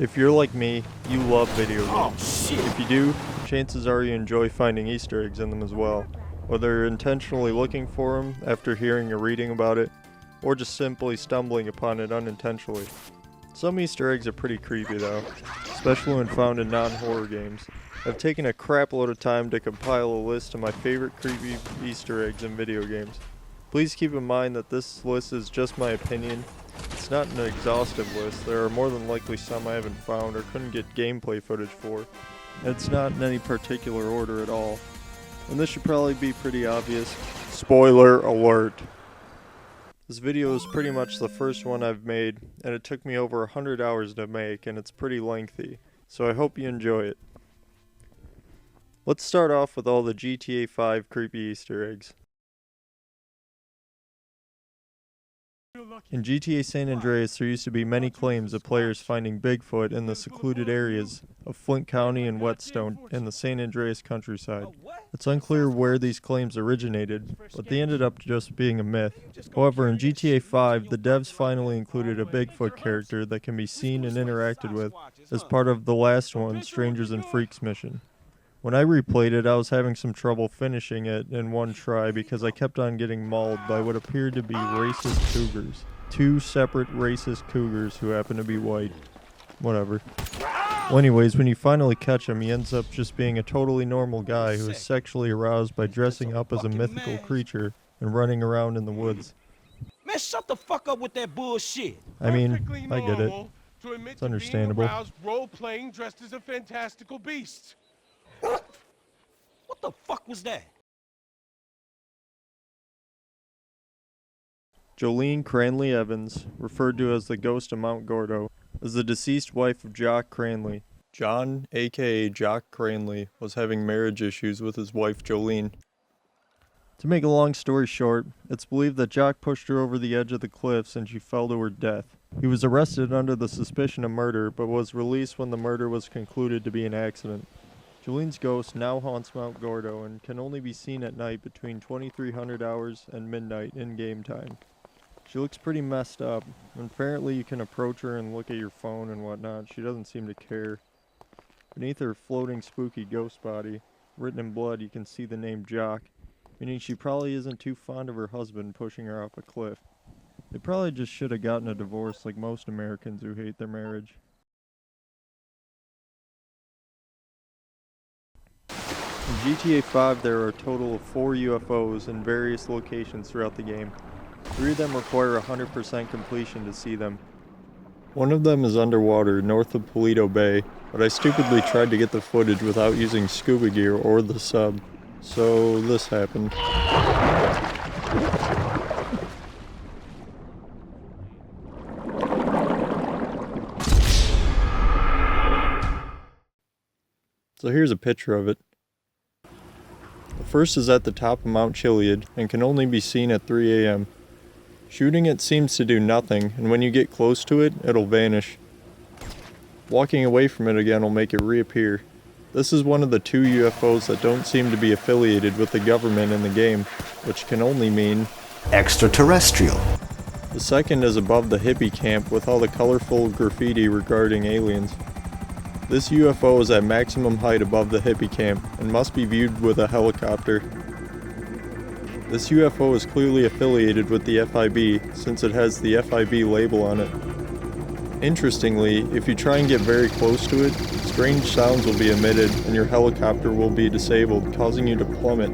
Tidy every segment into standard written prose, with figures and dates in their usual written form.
If you're like me, you love video games. Oh, shit. If you do, chances are you enjoy finding Easter eggs in them as well. Whether you're intentionally looking for them after hearing or reading about it, or just simply stumbling upon it unintentionally. Some Easter eggs are pretty creepy though, especially when found in non-horror games. I've taken a crap load of time to compile a list of my favorite creepy Easter eggs in video games. Please keep in mind that this list is just my opinion. It's not an exhaustive list. There are more than likely some I haven't found or couldn't get gameplay footage for. And it's not in any particular order at all. And this should probably be pretty obvious. Spoiler alert! This video is pretty much the first one I've made, and it took me over 100 hours to make, and it's pretty lengthy, so I hope you enjoy it. Let's start off with all the GTA 5 creepy Easter eggs. In GTA San Andreas, there used to be many claims of players finding Bigfoot in the secluded areas of Flint County and Whetstone in the San Andreas countryside. It's unclear where these claims originated, but they ended up just being a myth. However, in GTA 5, the devs finally included a Bigfoot character that can be seen and interacted with as part of the last one, Strangers and Freaks mission. When I replayed it, I was having some trouble finishing it in one try because I kept on getting mauled by what appeared to be racist cougars. Two separate racist cougars who happen to be white. Whatever. Well, anyways, when you finally catch him, he ends up just being a totally normal guy who is sexually aroused by dressing up as a mythical creature and running around in the woods. Man, shut the fuck up with that bullshit. I mean, I get it. It's understandable. Role-playing dressed as a fantastical beast. What the fuck was that? Jolene Cranley Evans, referred to as the ghost of Mount Gordo, is the deceased wife of Jock Cranley. John, aka Jock Cranley, was having marriage issues with his wife Jolene. To make a long story short, it's believed that Jock pushed her over the edge of the cliffs and she fell to her death. He was arrested under the suspicion of murder, but was released when the murder was concluded to be an accident. Jolene's ghost now haunts Mount Gordo and can only be seen at night between 2300 hours and midnight in game time. She looks pretty messed up, and apparently you can approach her and look at your phone and whatnot. She doesn't seem to care. Beneath her floating spooky ghost body, written in blood, you can see the name Jock, meaning she probably isn't too fond of her husband pushing her off a cliff. They probably just should have gotten a divorce like most Americans who hate their marriage. In GTA 5 there are a total of 4 UFOs in various locations throughout the game. 3 of them require 100% completion to see them. One of them is underwater north of Paleto Bay, but I stupidly tried to get the footage without using scuba gear or the sub. So this happened. So here's a picture of it. The first is at the top of Mount Chiliad and can only be seen at 3 AM. Shooting it seems to do nothing, and when you get close to it, it'll vanish. Walking away from it again will make it reappear. This is one of the 2 UFOs that don't seem to be affiliated with the government in the game, which can only mean extraterrestrial. The second is above the hippie camp with all the colorful graffiti regarding aliens. This UFO is at maximum height above the hippie camp and must be viewed with a helicopter. This UFO is clearly affiliated with the FIB since it has the FIB label on it. Interestingly, if you try and get very close to it, strange sounds will be emitted and your helicopter will be disabled, causing you to plummet.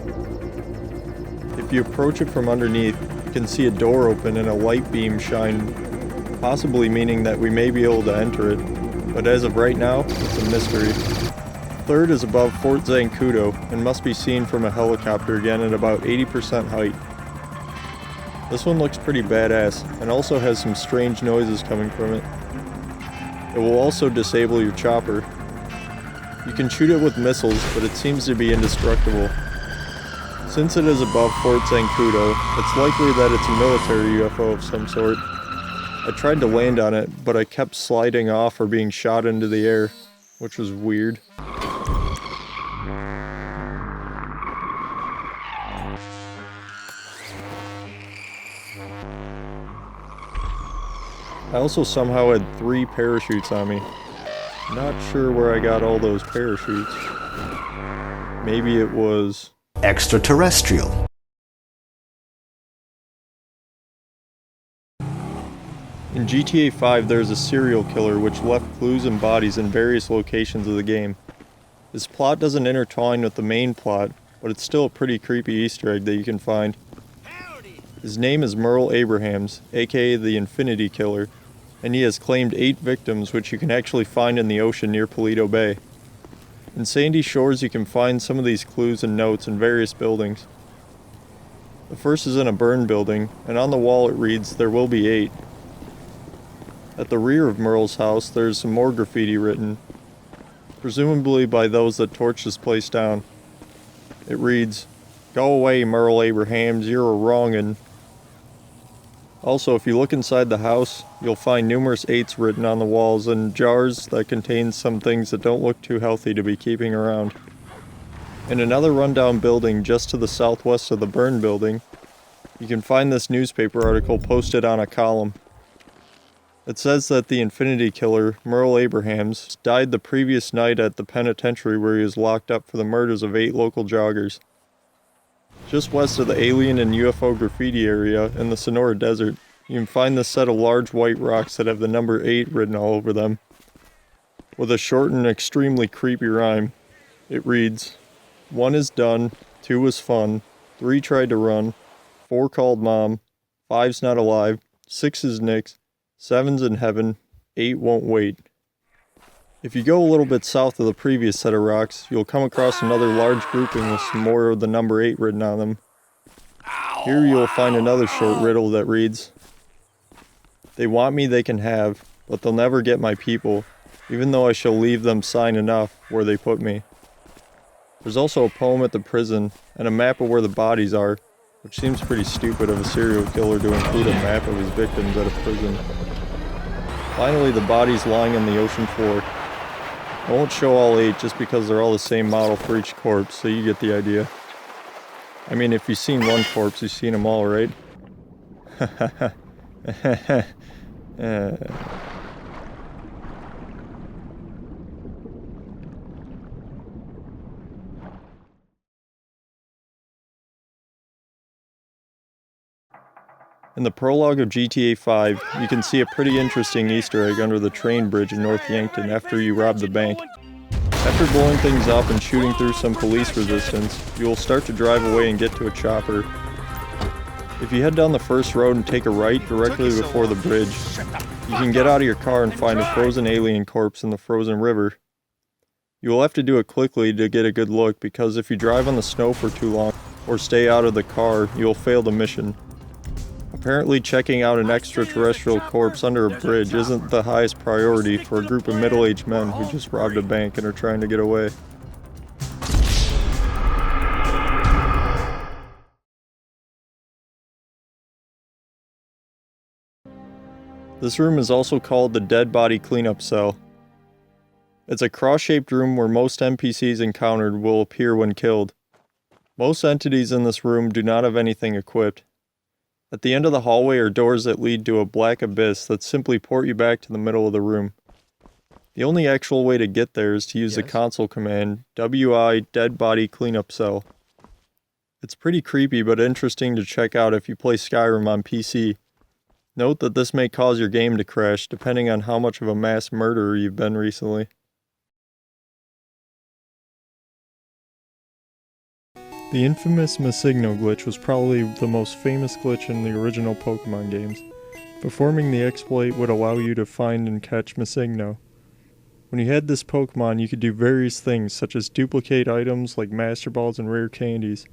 If you approach it from underneath, you can see a door open and a light beam shine, possibly meaning that we may be able to enter it. But as of right now, it's a mystery. Third is above Fort Zancudo and must be seen from a helicopter again at about 80% height. This one looks pretty badass and also has some strange noises coming from it. It will also disable your chopper. You can shoot it with missiles, but it seems to be indestructible. Since it is above Fort Zancudo, it's likely that it's a military UFO of some sort. I tried to land on it, but I kept sliding off or being shot into the air, which was weird. I also somehow had 3 parachutes on me. Not sure where I got all those parachutes. Maybe it was... Extraterrestrial. In GTA 5, there's a serial killer which left clues and bodies in various locations of the game. His plot doesn't intertwine with the main plot, but it's still a pretty creepy Easter egg that you can find. His name is Merle Abrahams, aka the Infinity Killer, and he has claimed 8 victims which you can actually find in the ocean near Paleto Bay. In Sandy Shores you can find some of these clues and notes in various buildings. The first is in a burned building, and on the wall it reads, "There will be 8. At the rear of Merle's house, there's some more graffiti written, presumably by those that torched this place down. It reads, "Go away, Merle Abrahams, you're a wrongin'." Also, if you look inside the house, you'll find numerous 8s written on the walls and jars that contain some things that don't look too healthy to be keeping around. In another rundown building just to the southwest of the burned building, you can find this newspaper article posted on a column. It says that the Infinity Killer, Merle Abrahams, died the previous night at the penitentiary where he was locked up for the murders of 8 local joggers. Just west of the alien and UFO graffiti area in the Sonora Desert, you can find this set of large white rocks that have the number 8 written all over them. With a short and extremely creepy rhyme, it reads, "1 is done, 2 was fun, 3 tried to run, 4 called mom, 5's not alive, 6 is nixed, 7's in heaven, 8 won't wait." If you go a little bit south of the previous set of rocks, you'll come across another large grouping with some more of the number 8 written on them. Here you'll find another short riddle that reads, "They want me they can have, but they'll never get my people, even though I shall leave them sign enough where they put me." There's also a poem at the prison, and a map of where the bodies are, which seems pretty stupid of a serial killer to include a map of his victims at a prison. Finally, the bodies lying on the ocean floor. I won't show all 8 just because they're all the same model for each corpse, so you get the idea. I mean, if you've seen one corpse, you've seen them all, right? In the prologue of GTA 5, you can see a pretty interesting Easter egg under the train bridge in North Yankton after you rob the bank. After blowing things up and shooting through some police resistance, you will start to drive away and get to a chopper. If you head down the first road and take a right directly before the bridge, you can get out of your car and find a frozen alien corpse in the frozen river. You will have to do it quickly to get a good look because if you drive on the snow for too long or stay out of the car, you will fail the mission. Apparently checking out an extraterrestrial corpse under a bridge isn't the highest priority for a group of middle-aged men who just robbed a bank and are trying to get away. This room is also called the Dead Body Cleanup Cell. It's a cross-shaped room where most NPCs encountered will appear when killed. Most entities in this room do not have anything equipped. At the end of the hallway are doors that lead to a black abyss that simply port you back to the middle of the room. The only actual way to get there is to use the console command, WI Dead Body Cleanup Cell. It's pretty creepy but interesting to check out if you play Skyrim on PC. Note that this may cause your game to crash depending on how much of a mass murderer you've been recently. The infamous MISSINGNO glitch was probably the most famous glitch in the original Pokemon games. Performing the exploit would allow you to find and catch MISSINGNO. When you had this Pokemon, you could do various things such as duplicate items like Master Balls and rare candies.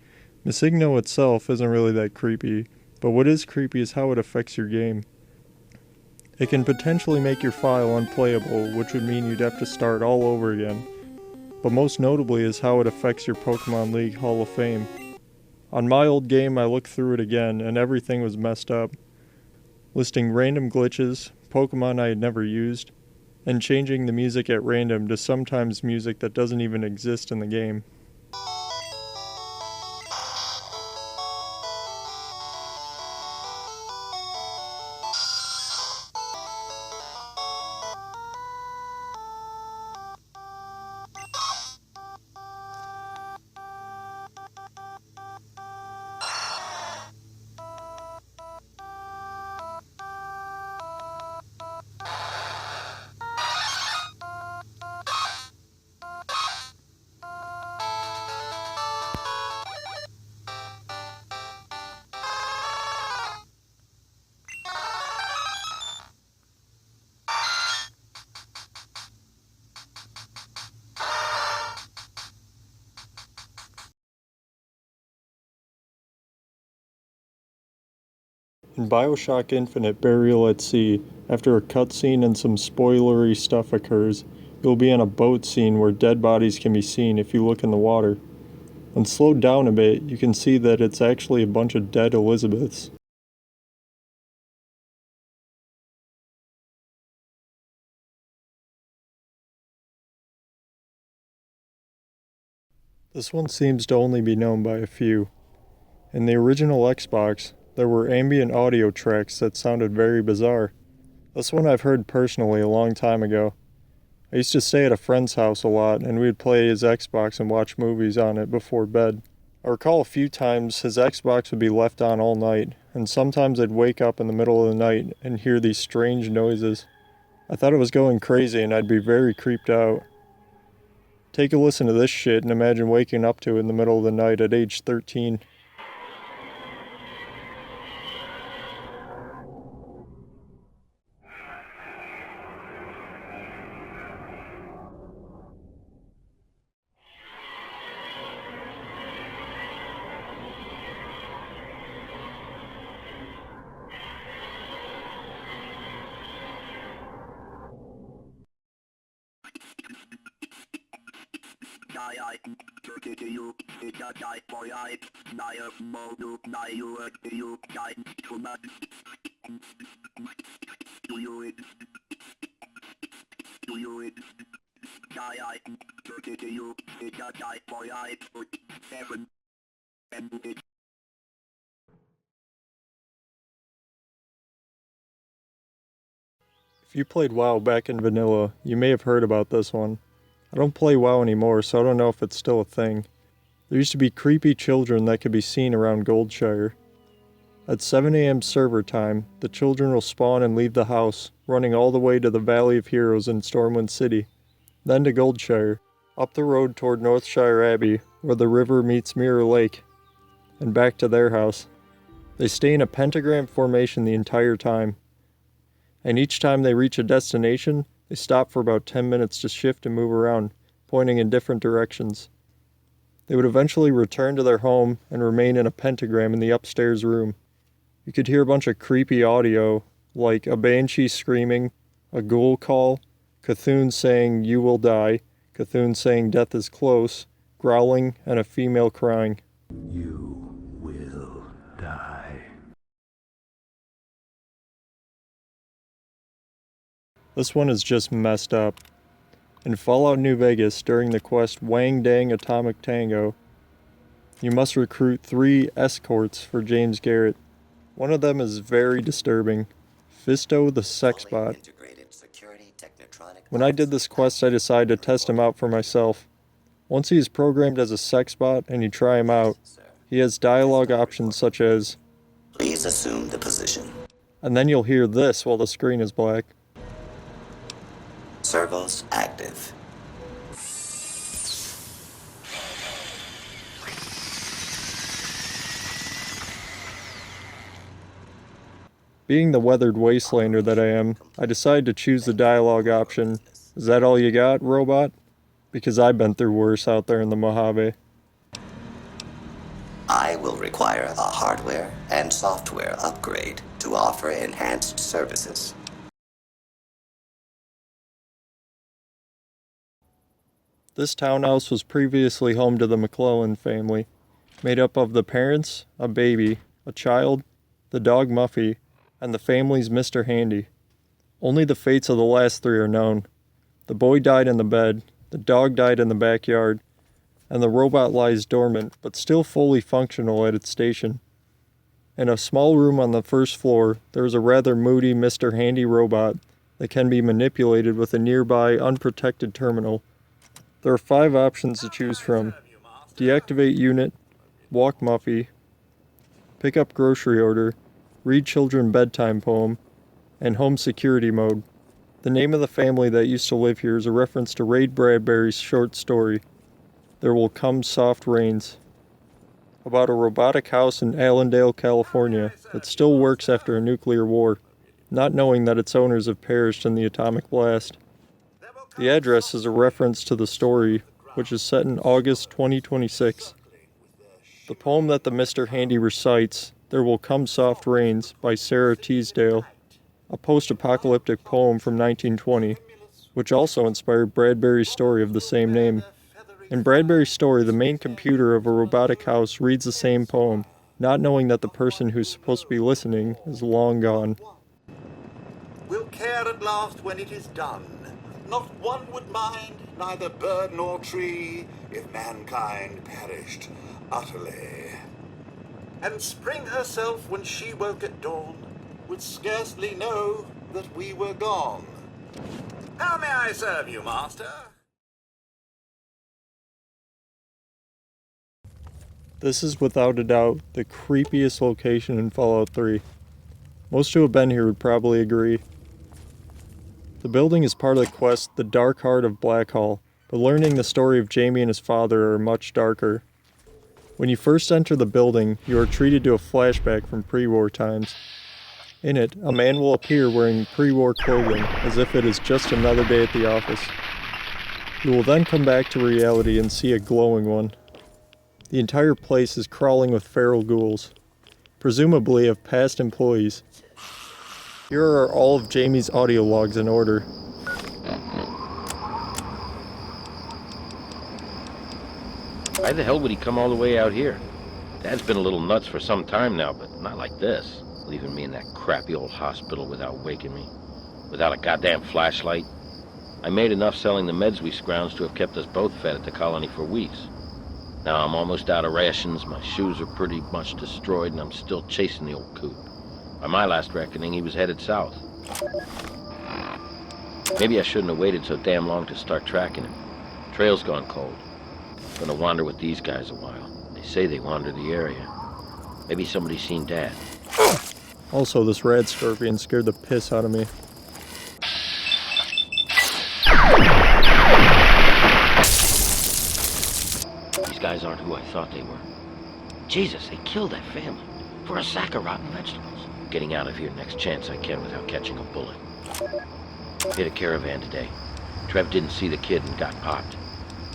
MISSINGNO itself isn't really that creepy, but what is creepy is how it affects your game. It can potentially make your file unplayable, which would mean you'd have to start all over again. But most notably is how it affects your Pokemon League Hall of Fame. On my old game I looked through it again and everything was messed up, listing random glitches, Pokemon I had never used, and changing the music at random to sometimes music that doesn't even exist in the game. In BioShock Infinite Burial at Sea, after a cutscene and some spoilery stuff occurs, you'll be on a boat scene where dead bodies can be seen if you look in the water. When slowed down a bit, you can see that it's actually a bunch of dead Elizabeths. This one seems to only be known by a few. In the original Xbox, there were ambient audio tracks that sounded very bizarre. This one I've heard personally a long time ago. I used to stay at a friend's house a lot, and we'd play his Xbox and watch movies on it before bed. I recall a few times his Xbox would be left on all night, and sometimes I'd wake up in the middle of the night and hear these strange noises. I thought it was going crazy and I'd be very creeped out. Take a listen to this shit and imagine waking up to it in the middle of the night at age 13. If you played WoW back in vanilla, you may have heard about this one. I don't play WoW anymore, so I don't know if it's still a thing. There used to be creepy children that could be seen around Goldshire. At 7 AM server time, the children will spawn and leave the house, running all the way to the Valley of Heroes in Stormwind City, then to Goldshire, up the road toward Northshire Abbey, where the river meets Mirror Lake, and back to their house. They stay in a pentagram formation the entire time, and each time they reach a destination, they stop for about 10 minutes to shift and move around, pointing in different directions. They would eventually return to their home and remain in a pentagram in the upstairs room. You could hear a bunch of creepy audio, like a banshee screaming, a ghoul call, Cthulhu saying "you will die," Cthulhu saying "death is close," growling, and a female crying. You will die. This one is just messed up. In Fallout New Vegas, during the quest Wang Dang Atomic Tango, you must recruit 3 escorts for James Garrett. One of them is very disturbing. FISTO the sex bot. When I did this quest, I decided to test him out for myself. Once he is programmed as a sex bot and you try him out, he has dialogue options such as, "Please assume the position." and then you'll hear this while the screen is black. Servos active. Being the weathered wastelander that I am, I decided to choose the dialogue option. Is that all you got, robot? Because I've been through worse out there in the Mojave. I will require a hardware and software upgrade to offer enhanced services. This townhouse was previously home to the McClellan family, made up of the parents, a baby, a child, the dog Muffy, and the family's Mr. Handy. Only the fates of the last 3 are known. The boy died in the bed, the dog died in the backyard, and the robot lies dormant, but still fully functional at its station. In a small room on the first floor, there is a rather moody Mr. Handy robot that can be manipulated with a nearby unprotected terminal. There are 5 options to choose from: deactivate unit, walk Muffy, pick up grocery order, read children bedtime poem, and home security mode. The name of the family that used to live here is a reference to Ray Bradbury's short story, There Will Come Soft Rains, about a robotic house in Allendale, California that still works after a nuclear war, not knowing that its owners have perished in the atomic blast. The address is a reference to the story, which is set in August 2026. The poem that the Mr. Handy recites There Will Come Soft Rains by Sarah Teasdale, a post-apocalyptic poem from 1920, which also inspired Bradbury's story of the same name. In Bradbury's story, the main computer of a robotic house reads the same poem, not knowing that the person who's supposed to be listening is long gone. We'll care at last when it is done. Not one would mind, neither bird nor tree, if mankind perished utterly. And spring herself, when she woke at dawn, would scarcely know that we were gone. How may I serve you, master? This is without a doubt the creepiest location in Fallout 3. Most who have been here would probably agree. The building is part of the quest The Dark Heart of Blackhall, but learning the story of Jamie and his father are much darker. When you first enter the building, you are treated to a flashback from pre-war times. In it, a man will appear wearing pre-war clothing, as if it is just another day at the office. You will then come back to reality and see a glowing one. The entire place is crawling with feral ghouls, presumably of past employees. Here are all of Jamie's audio logs in order. Why the hell would he come all the way out here? Dad's been a little nuts for some time now, but not like this. Leaving me in that crappy old hospital without waking me. Without a goddamn flashlight. I made enough selling the meds we scrounged to have kept us both fed at the colony for weeks. Now I'm almost out of rations, my shoes are pretty much destroyed, and I'm still chasing the old coot. By my last reckoning, he was headed south. Maybe I shouldn't have waited so damn long to start tracking him. Trail's gone cold. Gonna wander with these guys a while. They say they wander the area. Maybe somebody's seen Dad. Also, this rad scorpion scared the piss out of me. These guys aren't who I thought they were. Jesus, they killed that family for a sack of rotten vegetables. Getting out of here next chance I can without catching a bullet. Hit a caravan today. Trev didn't see the kid and got popped.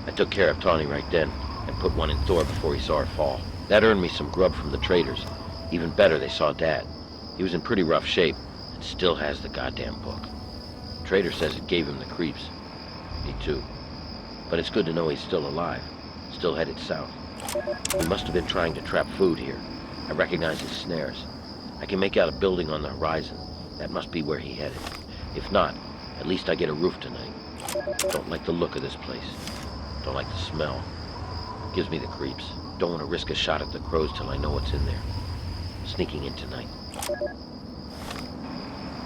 I took care of Tawny right then and put one in Thor before he saw her fall. That earned me some grub from the traders. Even better, they saw Dad. He was in pretty rough shape and still has the goddamn book. Trader says it gave him the creeps. Me too. But it's good to know he's still alive. Still headed south. He must have been trying to trap food here. I recognize his snares. I can make out a building on the horizon. That must be where he headed. If not, at least I get a roof tonight. Don't like the look of this place. Don't like the smell. Gives me the creeps. Don't want to risk a shot at the crows till I know what's in there. Sneaking in tonight.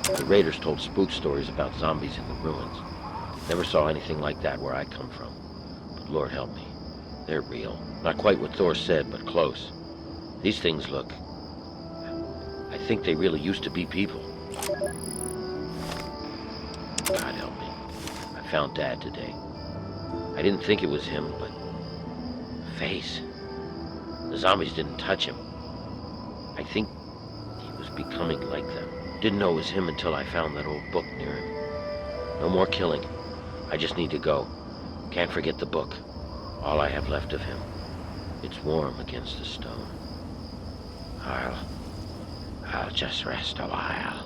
The raiders told spook stories about zombies in the ruins. Never saw anything like that where I come from. But Lord help me, they're real. Not quite what Thor said, but close. These things look... I think they really used to be people. God help me. I found Dad today. I didn't think it was him, but... face. The zombies didn't touch him. I think he was becoming like them. Didn't know it was him until I found that old book near him. No more killing. I just need to go. Can't forget the book. All I have left of him. It's warm against the stone. I'll just rest a while.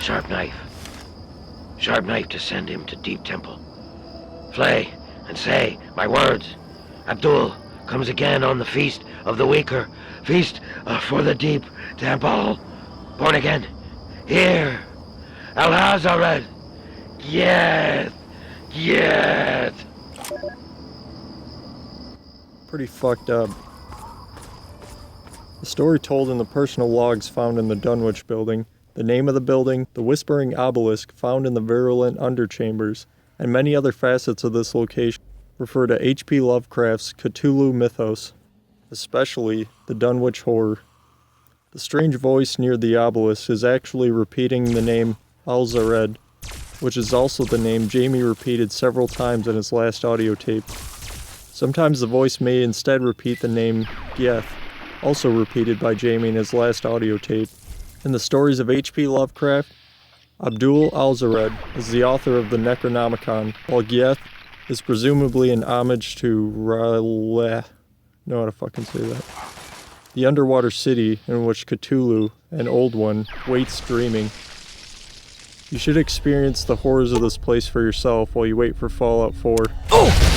Sharp knife. Sharp knife to send him to Deep Temple. Flay and say my words. Abdul comes again on the feast of the weaker. Feast for the Deep Temple. Born again. Here. Al-Hazared. Yes. Yes. Pretty fucked up. The story told in the personal logs found in the Dunwich building, the name of the building, the whispering obelisk found in the virulent underchambers, and many other facets of this location refer to H.P. Lovecraft's Cthulhu mythos, especially the Dunwich Horror. The strange voice near the obelisk is actually repeating the name Al-Zared, which is also the name Jamie repeated several times in his last audio tape. Sometimes the voice may instead repeat the name Gieth, also repeated by Jamie in his last audio tape. In the stories of H.P. Lovecraft, Abdul Al-Zared is the author of the Necronomicon, while Gieth is presumably an homage to R'lyeh. Know how to fucking say that. the underwater city in which Cthulhu, an old one, waits dreaming. You should experience the horrors of this place for yourself while you wait for Fallout 4. Oh!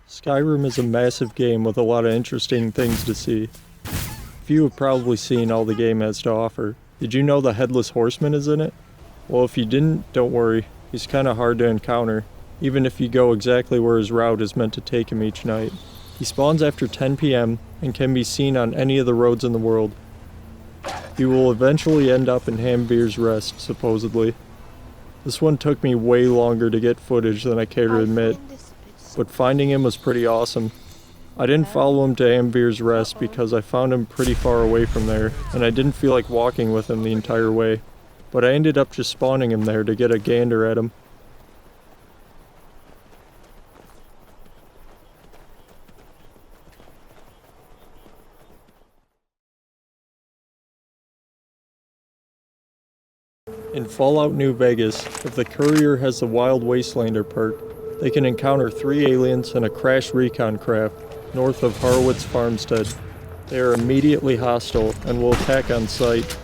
Skyrim is a massive game with a lot of interesting things to see. Few have probably seen all the game has to offer. Did you know the Headless Horseman is in it? Well, if you didn't, don't worry. He's kinda hard to encounter, even if you go exactly where his route is meant to take him each night. He spawns after 10 PM and can be seen on any of the roads in the world. He will eventually end up in Ambier's Rest, supposedly. This one took me way longer to get footage than I care to admit, but finding him was pretty awesome. I didn't follow him to Ambier's Rest because I found him pretty far away from there, and I didn't feel like walking with him the entire way. But I ended up just spawning him there to get a gander at him. In Fallout New Vegas, if the courier has the Wild Wastelander perk, they can encounter 3 aliens and a crashed recon craft north of Harwitz Farmstead. They are immediately hostile and will attack on sight.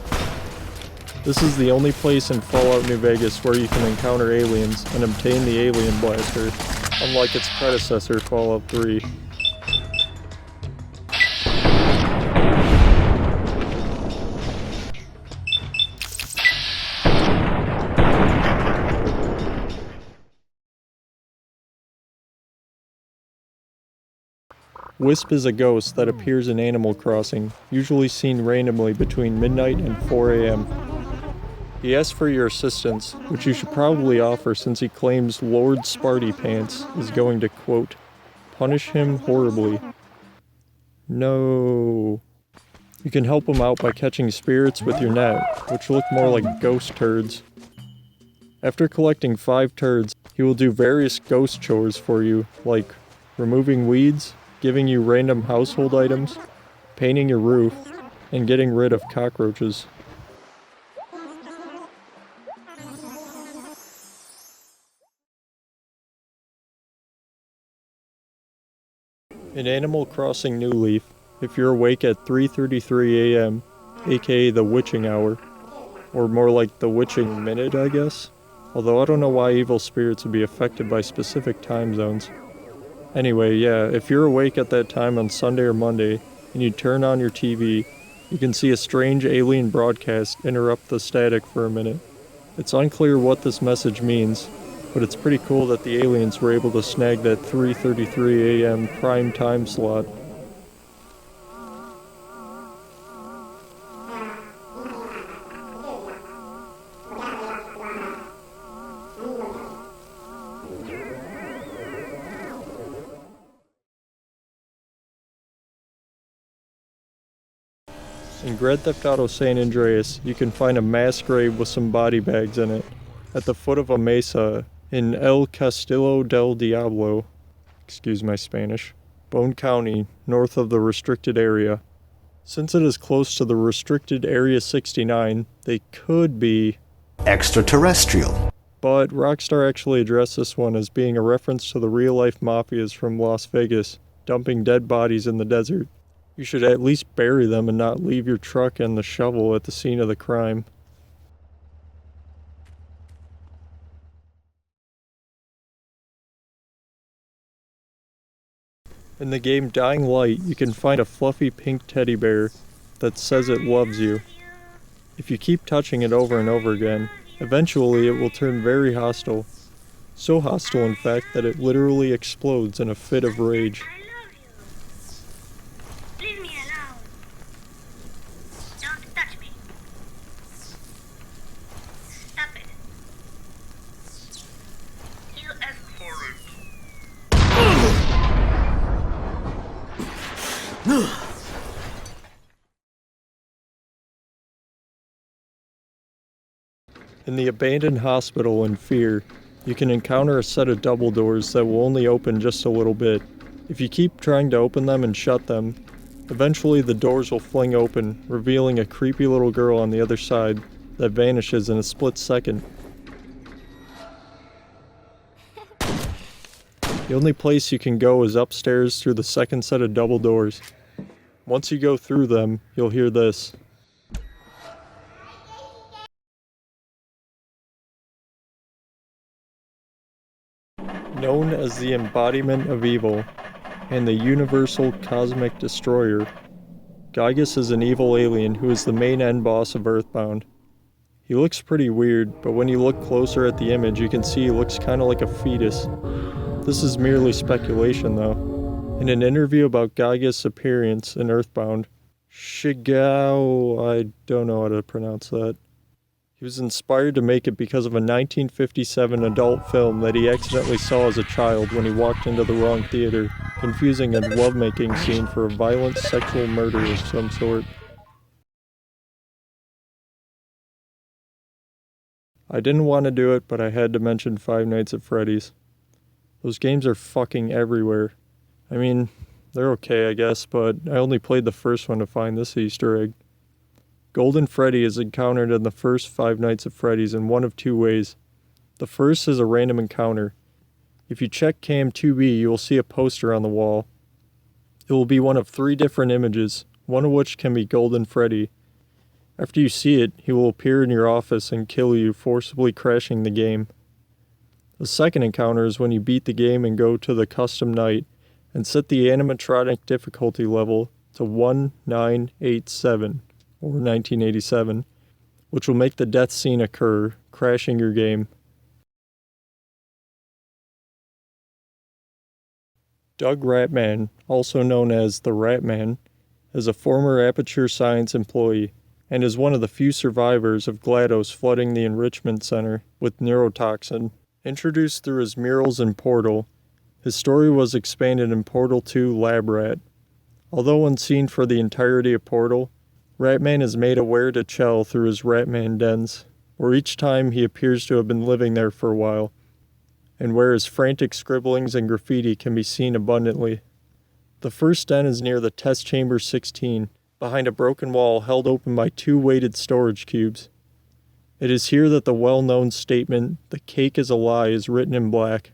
This is the only place in Fallout New Vegas where you can encounter aliens and obtain the Alien Blaster, unlike its predecessor, Fallout 3. Wisp is a ghost that appears in Animal Crossing, usually seen randomly between midnight and 4 AM. He asks for your assistance, which you should probably offer since he claims Lord Sparty Pants is going to, quote, punish him horribly. No. You can help him out by catching spirits with your net, which look more like ghost turds. After collecting 5 turds, he will do various ghost chores for you, like removing weeds, giving you random household items, painting your roof, and getting rid of cockroaches. In Animal Crossing New Leaf, if you're awake at 3:33 AM, aka the witching hour, or more like the witching minute, I guess, although I don't know why evil spirits would be affected by specific time zones. Anyway, yeah, if you're awake at that time on Sunday or Monday, and you turn on your TV, you can see a strange alien broadcast interrupt the static for a minute. It's unclear what this message means, but it's pretty cool that the aliens were able to snag that 3:33 AM prime time slot. In Grand Theft Auto San Andreas, you can find a mass grave with some body bags in it, at the foot of a mesa in El Castillo del Diablo, excuse my Spanish, Bone County, north of the restricted area. Since it is close to the restricted Area 69, they could be extraterrestrial. But Rockstar actually addressed this one as being a reference to the real-life mafias from Las Vegas, dumping dead bodies in the desert. You should at least bury them and not leave your truck and the shovel at the scene of the crime. In the game Dying Light, you can find a fluffy pink teddy bear that says it loves you. If you keep touching it over and over again, eventually it will turn very hostile. So hostile, in fact, that it literally explodes in a fit of rage. In the abandoned hospital in Fear, you can encounter a set of double doors that will only open just a little bit. If you keep trying to open them and shut them, eventually the doors will fling open, revealing a creepy little girl on the other side that vanishes in a split second. The only place you can go is upstairs through the second set of double doors. Once you go through them, you'll hear this. Known as the embodiment of evil and the universal cosmic destroyer, Gygus is an evil alien who is the main end boss of Earthbound. He looks pretty weird, but when you look closer at the image you can see he looks kinda like a fetus. This is merely speculation though. In an interview about Gygus' appearance in Earthbound, Shigao, I don't know how to pronounce that. He was inspired to make it because of a 1957 adult film that he accidentally saw as a child when he walked into the wrong theater, confusing a lovemaking scene for a violent sexual murder of some sort. I didn't want to do it, but I had to mention Five Nights at Freddy's. Those games are fucking everywhere. I mean, they're okay I guess, but I only played the first one to find this Easter egg. Golden Freddy is encountered in the first Five Nights at Freddy's in one of two ways. The first is a random encounter. If you check Cam 2B, you will see a poster on the wall. It will be one of 3 different images, one of which can be Golden Freddy. After you see it, he will appear in your office and kill you, forcibly crashing the game. The second encounter is when you beat the game and go to the custom night and set the animatronic difficulty level to 1987. Or 1987, which will make the death scene occur, crashing your game. Doug Ratman, also known as the Ratman, is a former Aperture Science employee and is one of the few survivors of GLaDOS flooding the enrichment center with neurotoxin. Introduced through his murals in Portal, his story was expanded in Portal 2 Lab Rat. Although unseen for the entirety of Portal, Ratman is made aware to Chell through his Ratman dens, where each time he appears to have been living there for a while, and where his frantic scribblings and graffiti can be seen abundantly. The first den is near the Test Chamber 16, behind a broken wall held open by 2 weighted storage cubes. It is here that the well-known statement, "The cake is a lie," is written in black.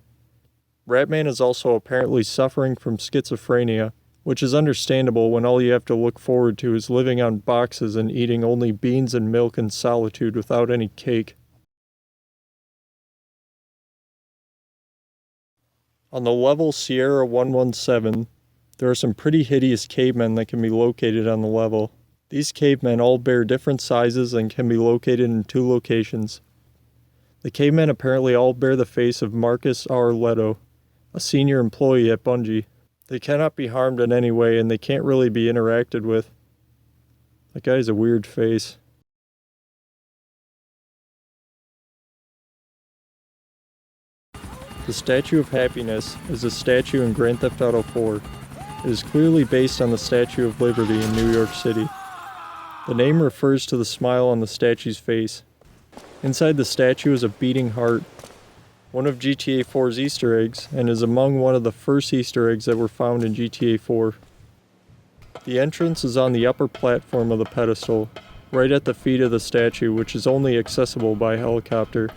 Ratman is also apparently suffering from schizophrenia, which is understandable when all you have to look forward to is living on boxes and eating only beans and milk in solitude without any cake. On the level Sierra 117, there are some pretty hideous cavemen that can be located on the level. These cavemen all bear different sizes and can be located in 2 locations. The cavemen apparently all bear the face of Marcus R. Leto, a senior employee at Bungie. They cannot be harmed in any way, and they can't really be interacted with. That guy has a weird face. The Statue of Happiness is a statue in Grand Theft Auto 4. It is clearly based on the Statue of Liberty in New York City. The name refers to the smile on the statue's face. Inside the statue is a beating heart, one of GTA 4's Easter eggs, and is among one of the first Easter eggs that were found in GTA 4. The entrance is on the upper platform of the pedestal, right at the feet of the statue, which is only accessible by helicopter.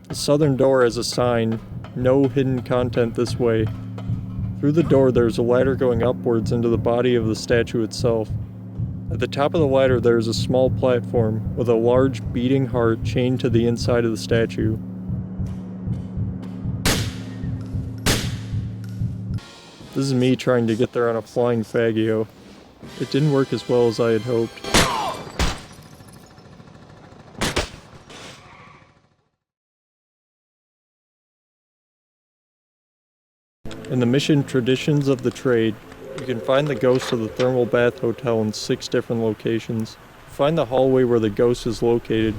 The southern door has a sign, "No hidden content this way." Through the door there is a ladder going upwards into the body of the statue itself. At the top of the ladder there is a small platform with a large beating heart chained to the inside of the statue. This is me trying to get there on a flying Faggio. It didn't work as well as I had hoped. In the mission Traditions of the Trade, you can find the ghost of the Thermal Bath Hotel in 6 different locations. Find the hallway where the ghost is located.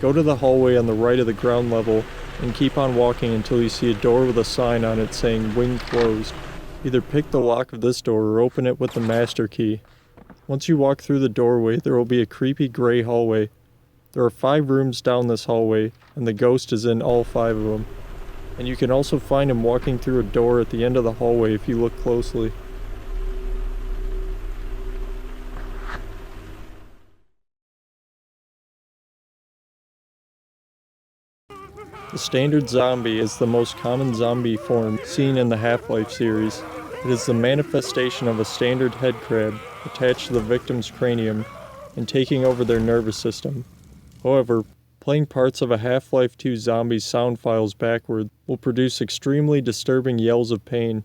Go to the hallway on the right of the ground level and keep on walking until you see a door with a sign on it saying "Wing Closed." Either pick the lock of this door or open it with the master key. Once you walk through the doorway, there will be a creepy gray hallway. There are 5 rooms down this hallway, and the ghost is in all 5 of them. And you can also find him walking through a door at the end of the hallway if you look closely. The standard zombie is the most common zombie form seen in the Half-Life series. It is the manifestation of a standard head crab attached to the victim's cranium and taking over their nervous system. However, playing parts of a Half-Life 2 zombie's sound files backward will produce extremely disturbing yells of pain.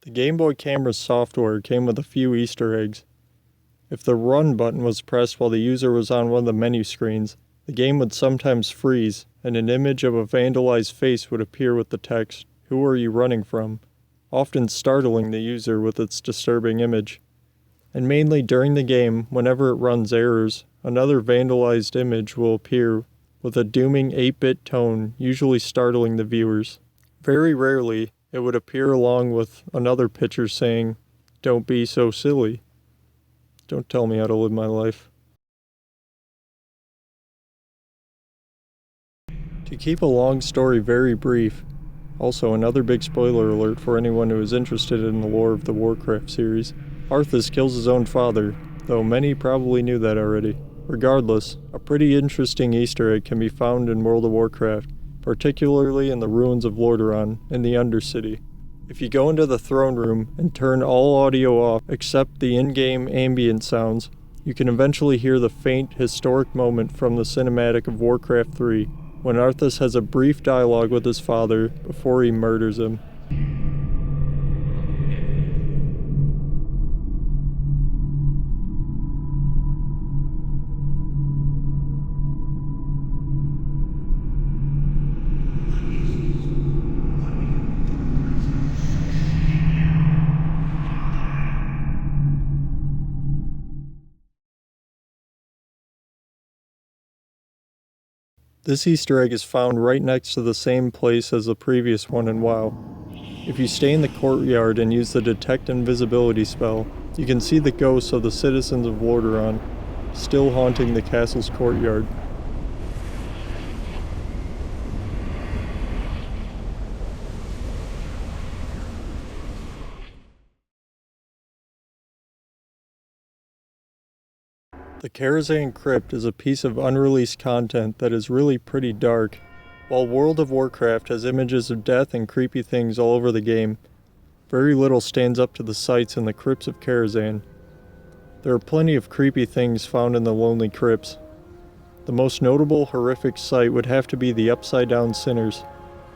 The Game Boy camera's software came with a few Easter eggs. If the run button was pressed while the user was on one of the menu screens, the game would sometimes freeze, and an image of a vandalized face would appear with the text, "Who are you running from?" often startling the user with its disturbing image. And mainly during the game, whenever it runs errors, another vandalized image will appear with a dooming 8-bit tone, usually startling the viewers. Very rarely, it would appear along with another picture saying, "Don't be so silly. Don't tell me how to live my life." To keep a long story very brief, also another big spoiler alert for anyone who is interested in the lore of the Warcraft series, Arthas kills his own father, though many probably knew that already. Regardless, a pretty interesting Easter egg can be found in World of Warcraft, particularly in the ruins of Lordaeron in the Undercity. If you go into the throne room and turn all audio off except the in-game ambient sounds, you can eventually hear the faint, historic moment from the cinematic of Warcraft 3, when Arthas has a brief dialogue with his father before he murders him. This Easter egg is found right next to the same place as the previous one in WoW. If you stay in the courtyard and use the Detect Invisibility spell, you can see the ghosts of the citizens of Lordaeron still haunting the castle's courtyard. The KARAZHAN crypt is a piece of unreleased content that is really pretty dark. While World of Warcraft has images of death and creepy things all over the game, very little stands up to the sights in the crypts of KARAZHAN. There are plenty of creepy things found in the lonely crypts. The most notable horrific sight would have to be the Upside Down Sinners.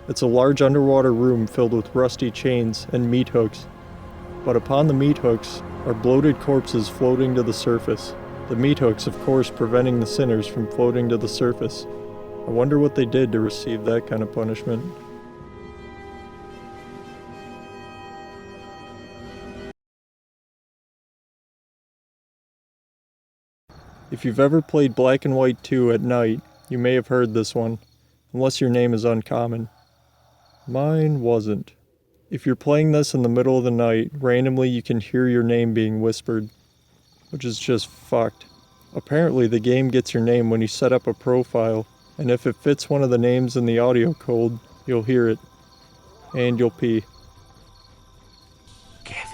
It's a large underwater room filled with rusty chains and meat hooks. But upon the meat hooks are bloated corpses floating to the surface. The meat hooks, of course, preventing the sinners from floating to the surface. I wonder what they did to receive that kind of punishment. If you've ever played Black and White 2 at night, you may have heard this one, unless your name is uncommon. Mine wasn't. If you're playing this in the middle of the night, randomly you can hear your name being whispered, which is just fucked. Apparently the game gets your name when you set up a profile, and if it fits one of the names in the audio code, you'll hear it. And you'll pee. Kevin.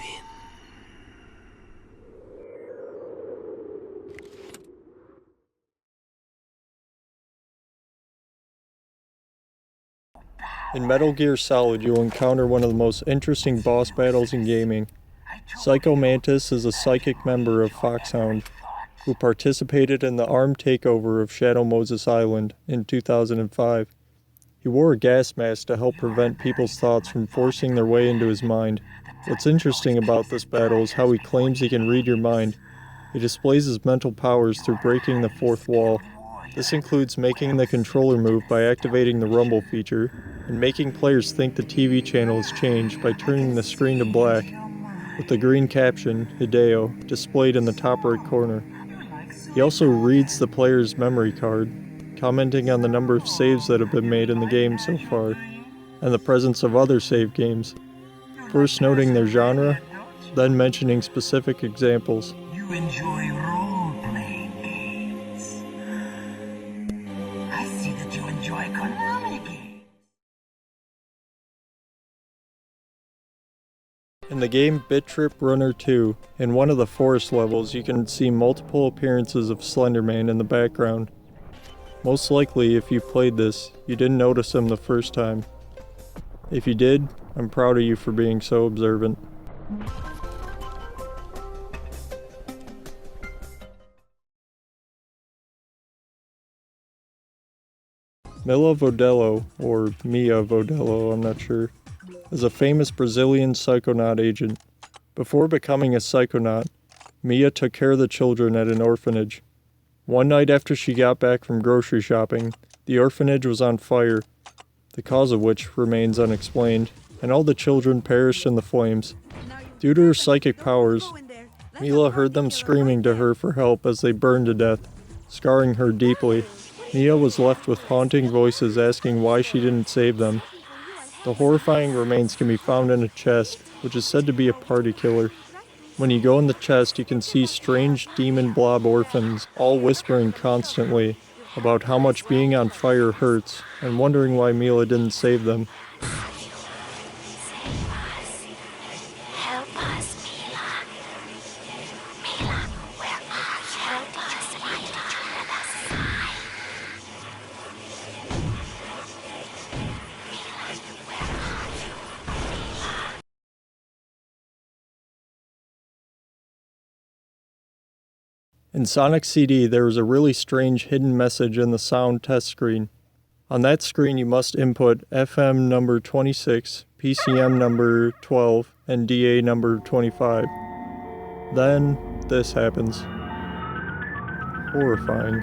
In Metal Gear Solid, you'll encounter one of the most interesting boss battles in gaming. Psycho Mantis is a psychic member of Foxhound, who participated in the armed takeover of Shadow Moses Island in 2005. He wore a gas mask to help prevent people's thoughts from forcing their way into his mind. What's interesting about this battle is how he claims he can read your mind. He displays his mental powers through breaking the fourth wall. This includes making the controller move by activating the rumble feature, and making players think the TV channel has changed by turning the screen to black. with the green caption, Hideo, displayed in the top right corner. He also reads the player's memory card, commenting on the number of saves that have been made in the game so far, and the presence of other save games, first noting their genre, then mentioning specific examples. You enjoy role-playing games. I see that you enjoy Konami games. In the game BHLTRIP Runner 2, in one of the forest levels you can see multiple appearances of SLENDERMAN in the background. Most likely, if you played this, you didn't notice him the first time. If you did, I'm proud of you for being so observant. Mila Vodello, or Mia Vodello, I'm not sure, is a famous Brazilian psychonaut agent. Before becoming a psychonaut, Mia took care of the children at an orphanage. One night after she got back from grocery shopping, the orphanage was on fire, the cause of which remains unexplained, and all the children perished in the flames. Due to her psychic powers, Mila heard them screaming to her for help as they burned to death, scarring her deeply. Mia was left with haunting voices asking why she didn't save them. The horrifying remains can be found in a chest, which is said to be a party killer. When you go in the chest, you can see strange demon blob orphans, all whispering constantly about how much being on fire hurts, and wondering why Mila didn't save them. In Sonic CD, there is a really strange hidden message in the sound test screen. On that screen, you must input FM number 26, PCM number 12, and DA number 25. Then, this happens. Horrifying.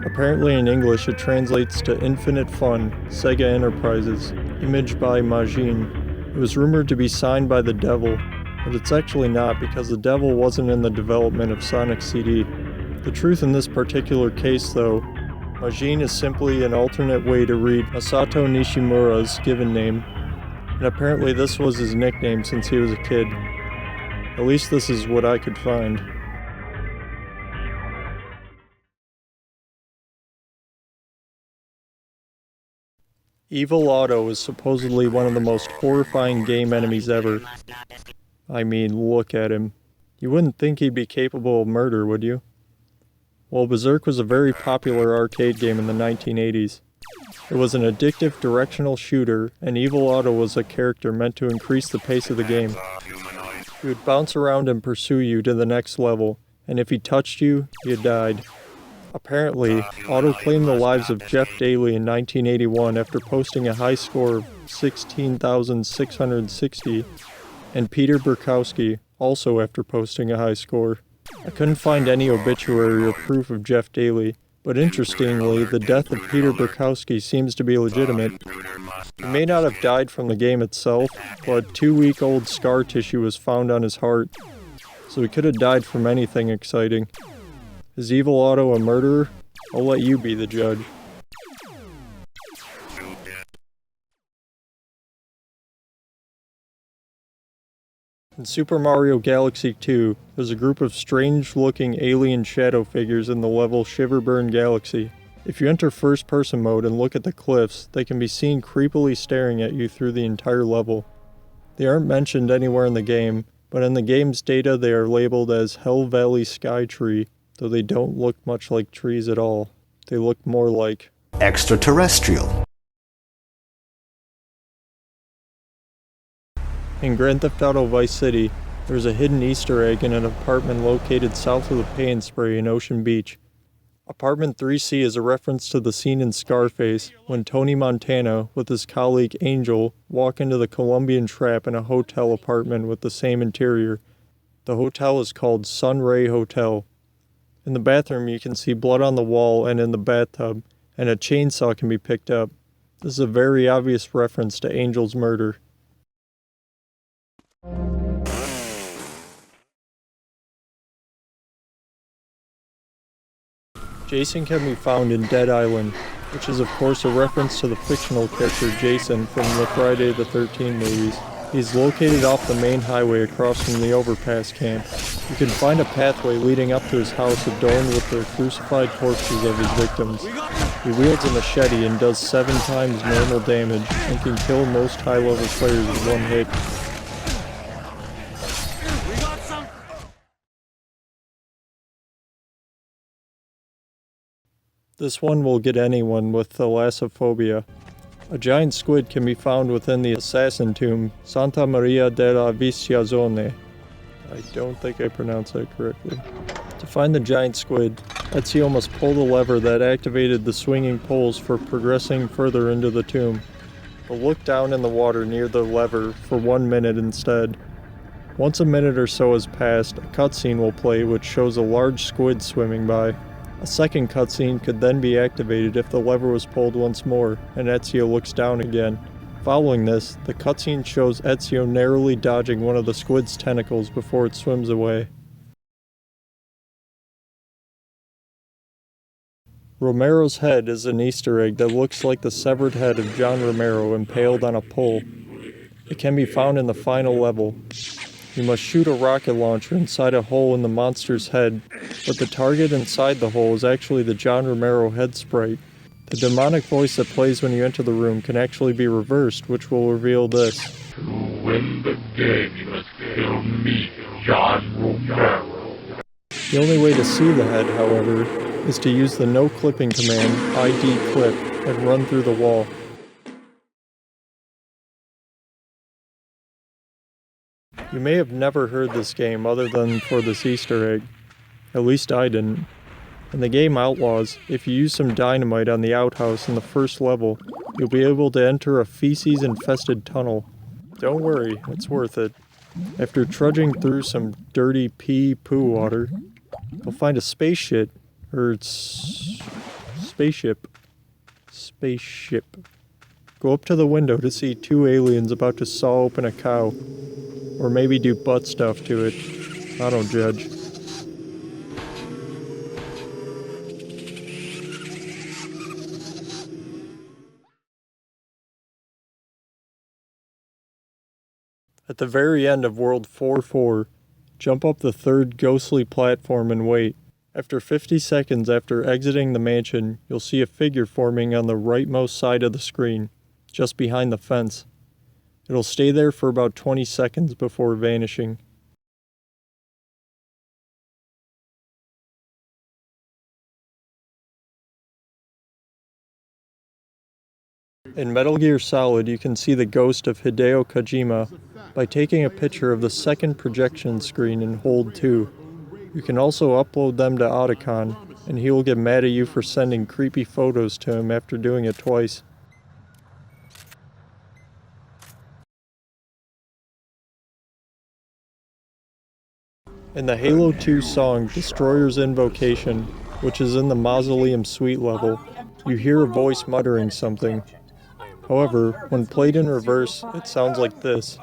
Apparently in English it translates to Infinite Fun, Sega Enterprises, imaged by Majin. It was rumored to be signed by the devil, but it's actually not because the devil wasn't in the development of Sonic CD. The truth in this particular case though, Majin is simply an alternate way to read Masato Nishimura's given name, and apparently this was his nickname since he was a kid. At least this is what I could find. Evil Otto is supposedly one of the most horrifying game enemies ever. I mean, look at him. You wouldn't think he'd be capable of murder, would you? Well, Berserk was a very popular arcade game in the 1980s. It was an addictive directional shooter, and Evil Otto was a character meant to increase the pace of the game. He would bounce around and pursue you to the next level, and if he touched you, you died. Apparently, Otto claimed the lives of Jeff Daly in 1981 after posting a high score of 16,660, and Peter Burkowski also after posting a high score. I couldn't find any obituary or proof of Jeff Daly, but interestingly, the death of Peter Burkowski seems to be legitimate. He may not have died from the game itself, but 2-week-old scar tissue was found on his heart, so he could have died from anything exciting. Is Evil Otto a murderer? I'll let you be the judge. In Super Mario Galaxy 2, there's a group of strange-looking alien shadow figures in the level Shiverburn Galaxy. If you enter first-person mode and look at the cliffs, they can be seen creepily staring at you through the entire level. They aren't mentioned anywhere in the game, but in the game's data they are labeled as Hell Valley Sky Tree, though they don't look much like trees at all. They look more like extraterrestrial. In Grand Theft Auto Vice City, there's a hidden Easter egg in an apartment located south of the Pay and Spray in Ocean Beach. Apartment 3C is a reference to the scene in Scarface when Tony Montana, with his colleague Angel, walk into the Colombian Trap in a hotel apartment with the same interior. The hotel is called Sunray Hotel. In the bathroom you can see blood on the wall and in the bathtub, and a chainsaw can be picked up. This is a very obvious reference to Angel's murder. Jason can be found in Dead Island, which is of course a reference to the fictional character Jason from the Friday the 13th movies. He's located off the main highway across from the overpass camp. You can find a pathway leading up to his house adorned with the crucified corpses of his victims. He wields a machete and does 7 times normal damage and can kill most high-level players with 1 hit. This one will get anyone with thalassophobia. A giant squid can be found within the assassin tomb, Santa Maria della Visitazione. I don't think I pronounced that correctly. To find the giant squid, Ezio must pull the lever that activated the swinging poles for progressing further into the tomb. But look down in the water near the lever for 1 minute instead. Once a minute or so has passed, a cutscene will play which shows a large squid swimming by. A second cutscene could then be activated if the lever was pulled once more, and Ezio looks down again. Following this, the cutscene shows Ezio narrowly dodging one of the squid's tentacles before it swims away. Romero's head is an Easter egg that looks like the severed head of John Romero impaled on a pole. It can be found in the final level. You must shoot a rocket launcher inside a hole in the monster's head, but the target inside the hole is actually the John Romero head sprite. The demonic voice that plays when you enter the room can actually be reversed, which will reveal this. To win the game, you must kill me, John Romero. The only way to see the head, however, is to use the no clipping command, ID clip, and run through the wall. You may have never heard this game other than for this Easter egg. At least I didn't. In the game Outlaws, if you use some dynamite on the outhouse in the first level, you'll be able to enter a feces-infested tunnel. Don't worry, it's worth it. After trudging through some dirty poo water, you'll find a spaceship. Go up to the window to see 2 aliens about to saw open a cow. Or maybe do butt stuff to it. I don't judge. At the very end of World 4-4, jump up the 3rd ghostly platform and wait. After 50 seconds after exiting the mansion, you'll see a figure forming on the rightmost side of the screen, just behind the fence. It'll stay there for about 20 seconds before vanishing. In Metal Gear Solid, you can see the ghost of Hideo Kojima by taking a picture of the second projection screen and hold 2. You can also upload them to Otacon, and he will get mad at you for sending creepy photos to him after doing it twice. In the Halo 2 song Destroyer's Invocation, which is in the Mausoleum Suite level, you hear a voice muttering something. However, when played in reverse, it sounds like this.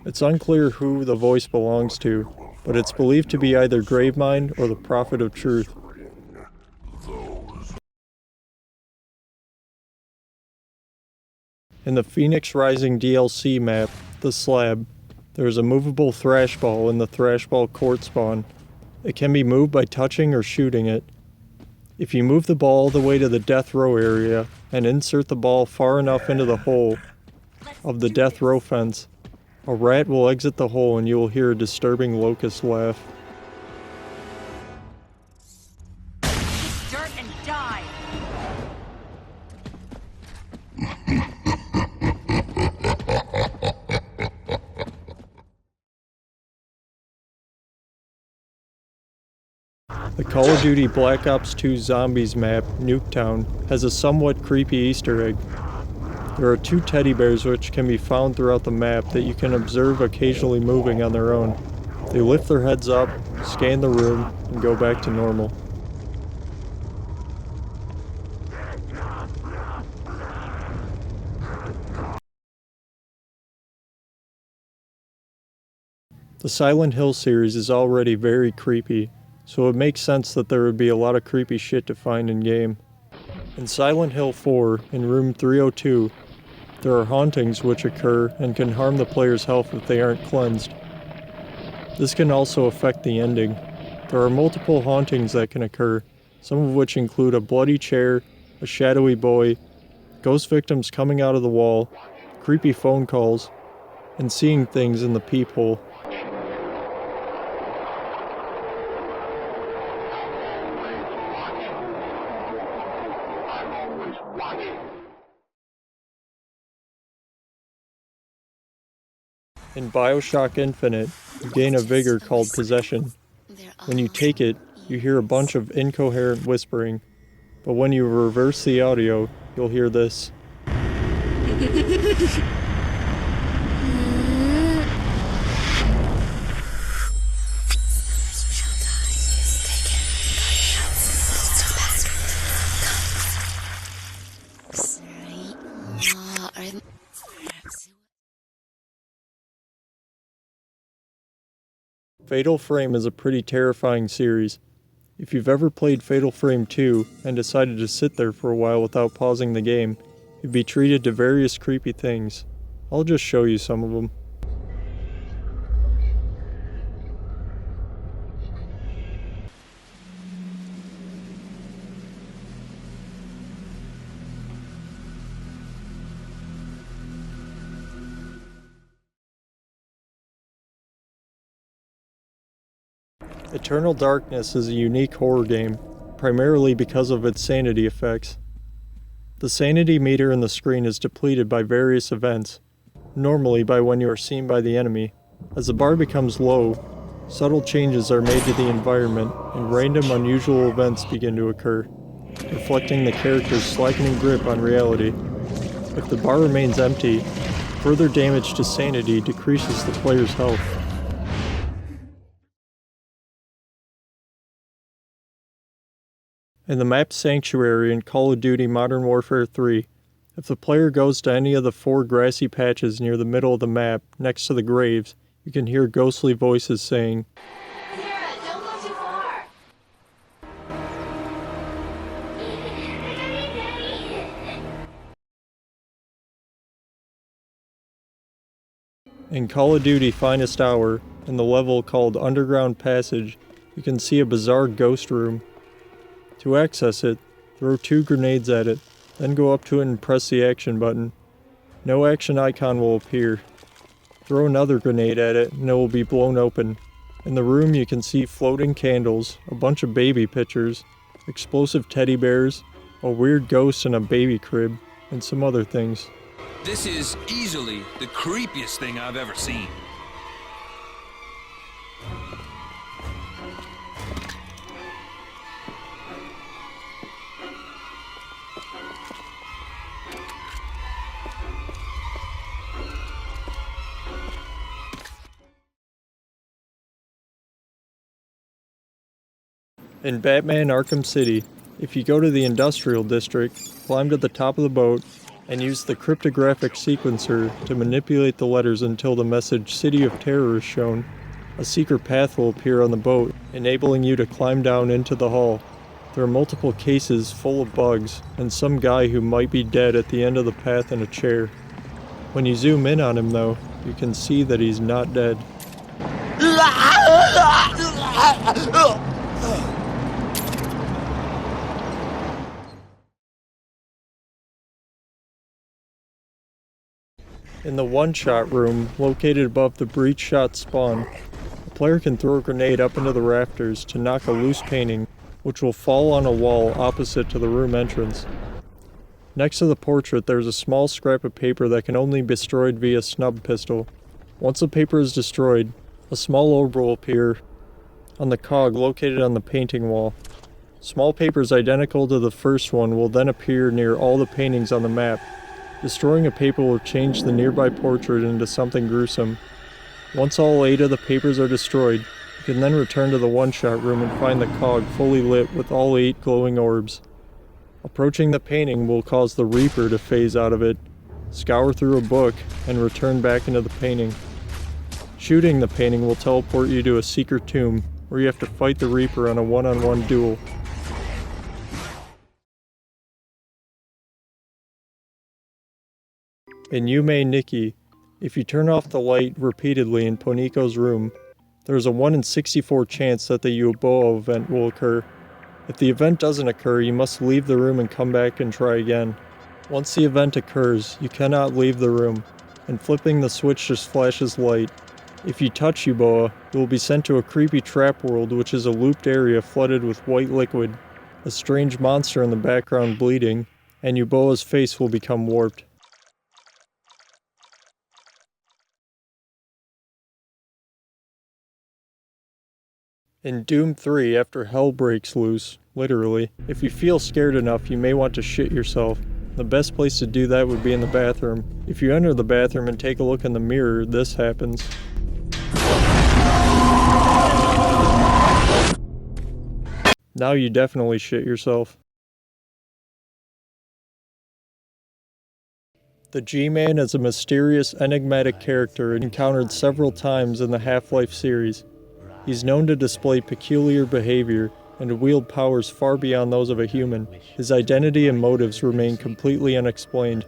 It's unclear who the voice belongs to, but it's believed to be either Gravemind or the Prophet of Truth. In the Phoenix Rising DLC map, The Slab, there is a movable Thrashball in the Thrashball court spawn. It can be moved by touching or shooting it. If you move the ball all the way to the death row area and insert the ball far enough into the hole of the death row fence, a rat will exit the hole and you will hear a disturbing locust laugh. Eat dirt and die! The Call of Duty Black Ops 2 Zombies map, Nuketown, has a somewhat creepy Easter egg. There are 2 teddy bears which can be found throughout the map that you can observe occasionally moving on their own. They lift their heads up, scan the room, and go back to normal. The Silent Hill series is already very creepy, so it makes sense that there would be a lot of creepy shit to find in-game. In Silent Hill 4, in room 302, there are hauntings which occur and can harm the player's health if they aren't cleansed. This can also affect the ending. There are multiple hauntings that can occur, some of which include a bloody chair, a shadowy boy, ghost victims coming out of the wall, creepy phone calls, and seeing things in the peephole. In BioShock Infinite, you gain a vigor called Possession. When you take it, you hear a bunch of incoherent whispering, but when you reverse the audio, you'll hear this. Fatal Frame is a pretty terrifying series. If you've ever played Fatal Frame 2 and decided to sit there for a while without pausing the game, you'd be treated to various creepy things. I'll just show you some of them. Eternal Darkness is a unique horror game, primarily because of its sanity effects. The sanity meter in the screen is depleted by various events, normally by when you are seen by the enemy. As the bar becomes low, subtle changes are made to the environment and random unusual events begin to occur, reflecting the character's slackening grip on reality. If the bar remains empty, further damage to sanity decreases the player's health. In the map Sanctuary in Call of Duty Modern Warfare 3, if the player goes to any of the 4 grassy patches near the middle of the map, next to the graves, you can hear ghostly voices saying, "Sarah, don't go too far!" In Call of Duty Finest Hour, in the level called Underground Passage, you can see a bizarre ghost room. To access it, throw 2 grenades at it, then go up to it and press the action button. No action icon will appear. Throw another grenade at it and it will be blown open. In the room you can see floating candles, a bunch of baby pictures, explosive teddy bears, a weird ghost in a baby crib, and some other things. This is easily the creepiest thing I've ever seen. In Batman Arkham City, if you go to the Industrial District, climb to the top of the boat, and use the cryptographic sequencer to manipulate the letters until the message City of Terror is shown, a secret path will appear on the boat, enabling you to climb down into the hull. There are multiple cases full of bugs, and some guy who might be dead at the end of the path in a chair. When you zoom in on him though, you can see that he's not dead. In the one-shot room, located above the breach shot spawn, the player can throw a grenade up into the rafters to knock a loose painting, which will fall on a wall opposite to the room entrance. Next to the portrait, there is a small scrap of paper that can only be destroyed via snub pistol. Once the paper is destroyed, a small orb will appear on the cog located on the painting wall. Small papers identical to the first one will then appear near all the paintings on the map. Destroying a paper will change the nearby portrait into something gruesome. Once all 8 of the papers are destroyed, you can then return to the one-shot room and find the cog fully lit with all 8 glowing orbs. Approaching the painting will cause the Reaper to phase out of it, scour through a book, and return back into the painting. Shooting the painting will teleport you to a secret tomb, where you have to fight the Reaper on a one-on-one duel. In YUME NIKKI, if you turn off the light repeatedly in Poniko's room, there is a 1 in 64 chance that the UBOA event will occur. If the event doesn't occur, you must leave the room and come back and try again. Once the event occurs, you cannot leave the room, and flipping the switch just flashes light. If you touch UBOA, you will be sent to a creepy trap world, which is a looped area flooded with white liquid, a strange monster in the background bleeding, and UBOA's face will become warped. In Doom 3, after hell breaks loose, literally, if you feel scared enough, you may want to shit yourself. The best place to do that would be in the bathroom. If you enter the bathroom and take a look in the mirror, this happens. Now you definitely shit yourself. The G-Man is a mysterious, enigmatic character encountered several times in the Half-Life series. He's known to display peculiar behavior and to wield powers far beyond those of a human. His identity and motives remain completely unexplained.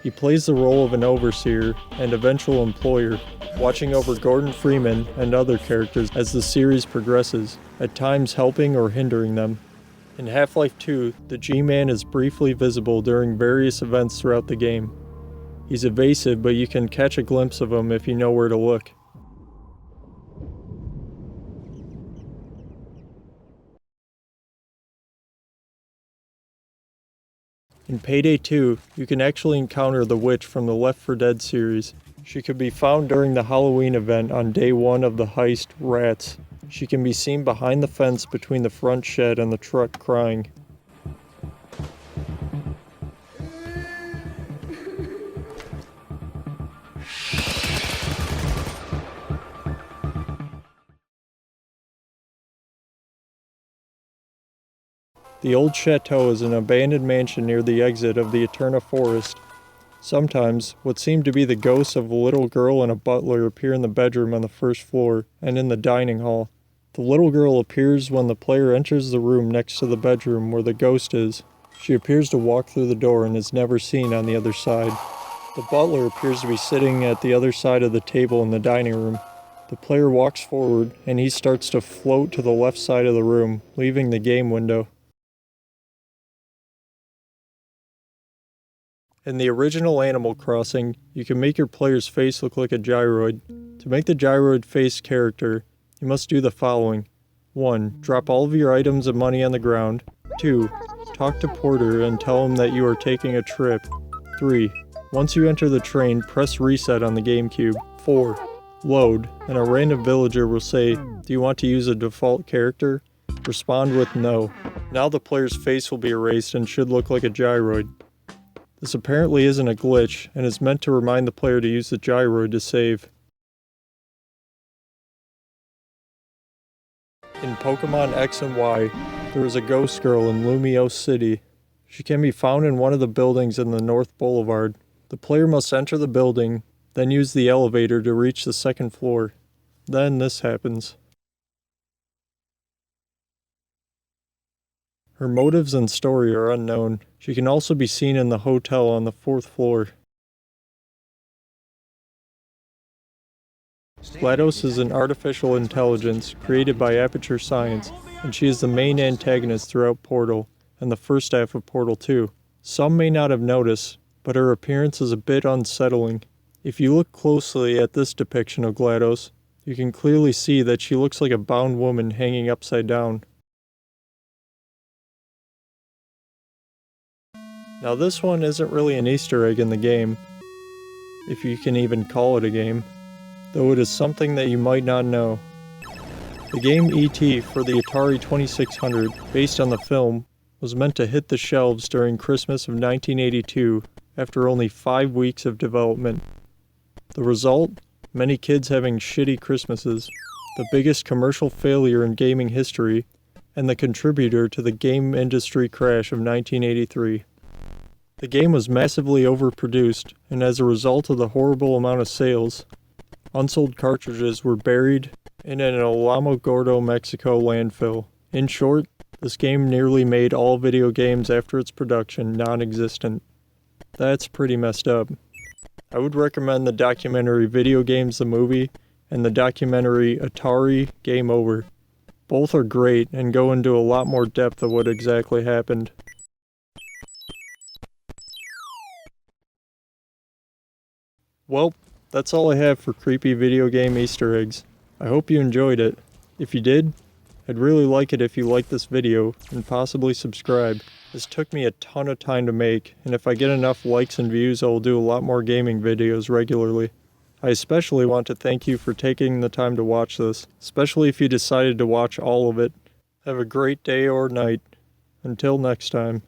He plays the role of an overseer and eventual employer, watching over Gordon Freeman and other characters as the series progresses, at times helping or hindering them. In Half-Life 2, the G-Man is briefly visible during various events throughout the game. He's evasive, but you can catch a glimpse of him if you know where to look. In Payday 2, you can actually encounter the witch from the Left 4 Dead series. She could be found during the Halloween event on day 1 of the heist, Rats. She can be seen behind the fence between the front shed and the truck crying. The Old Chateau is an abandoned mansion near the exit of the Eterna Forest. Sometimes, what seem to be the ghosts of a little girl and a butler appear in the bedroom on the first floor and in the dining hall. The little girl appears when the player enters the room next to the bedroom where the ghost is. She appears to walk through the door and is never seen on the other side. The butler appears to be sitting at the other side of the table in the dining room. The player walks forward and he starts to float to the left side of the room, leaving the game window. In the original Animal Crossing, you can make your player's face look like a gyroid. To make the gyroid face character, you must do the following. 1. Drop all of your items and money on the ground. 2. Talk to Porter and tell him that you are taking a trip. 3. Once you enter the train, press reset on the GameCube. 4. Load, and a random villager will say, "Do you want to use a default character?" Respond with no. Now the player's face will be erased and should look like a gyroid. This apparently isn't a glitch, and is meant to remind the player to use the gyroid to save. In Pokemon X and Y, there is a ghost girl in Lumiose City. She can be found in one of the buildings in the North Boulevard. The player must enter the building, then use the elevator to reach the second floor. Then this happens. Her motives and story are unknown. She can also be seen in the hotel on the 4th floor. GLaDOS is an artificial intelligence created by Aperture Science, and she is the main antagonist throughout Portal, and the first half of Portal 2. Some may not have noticed, but her appearance is a bit unsettling. If you look closely at this depiction of GLaDOS, you can clearly see that she looks like a bound woman hanging upside down. Now this one isn't really an Easter egg in the game, if you can even call it a game, though it is something that you might not know. The game E.T. for the Atari 2600, based on the film, was meant to hit the shelves during Christmas of 1982 after only 5 weeks of development. The result? Many kids having shitty Christmases, the biggest commercial failure in gaming history, and the contributor to the game industry crash of 1983. The game was massively overproduced, and as a result of the horrible amount of sales, unsold cartridges were buried in an Alamogordo, Mexico landfill. In short, this game nearly made all video games after its production non-existent. That's pretty messed up. I would recommend the documentary Video Games the Movie and the documentary Atari Game Over. Both are great and go into a lot more depth of what exactly happened. Well, that's all I have for creepy video game Easter eggs. I hope you enjoyed it. If you did, I'd really like it if you liked this video and possibly subscribe. This took me a ton of time to make, and if I get enough likes and views, I will do a lot more gaming videos regularly. I especially want to thank you for taking the time to watch this, especially if you decided to watch all of it. Have a great day or night. Until next time.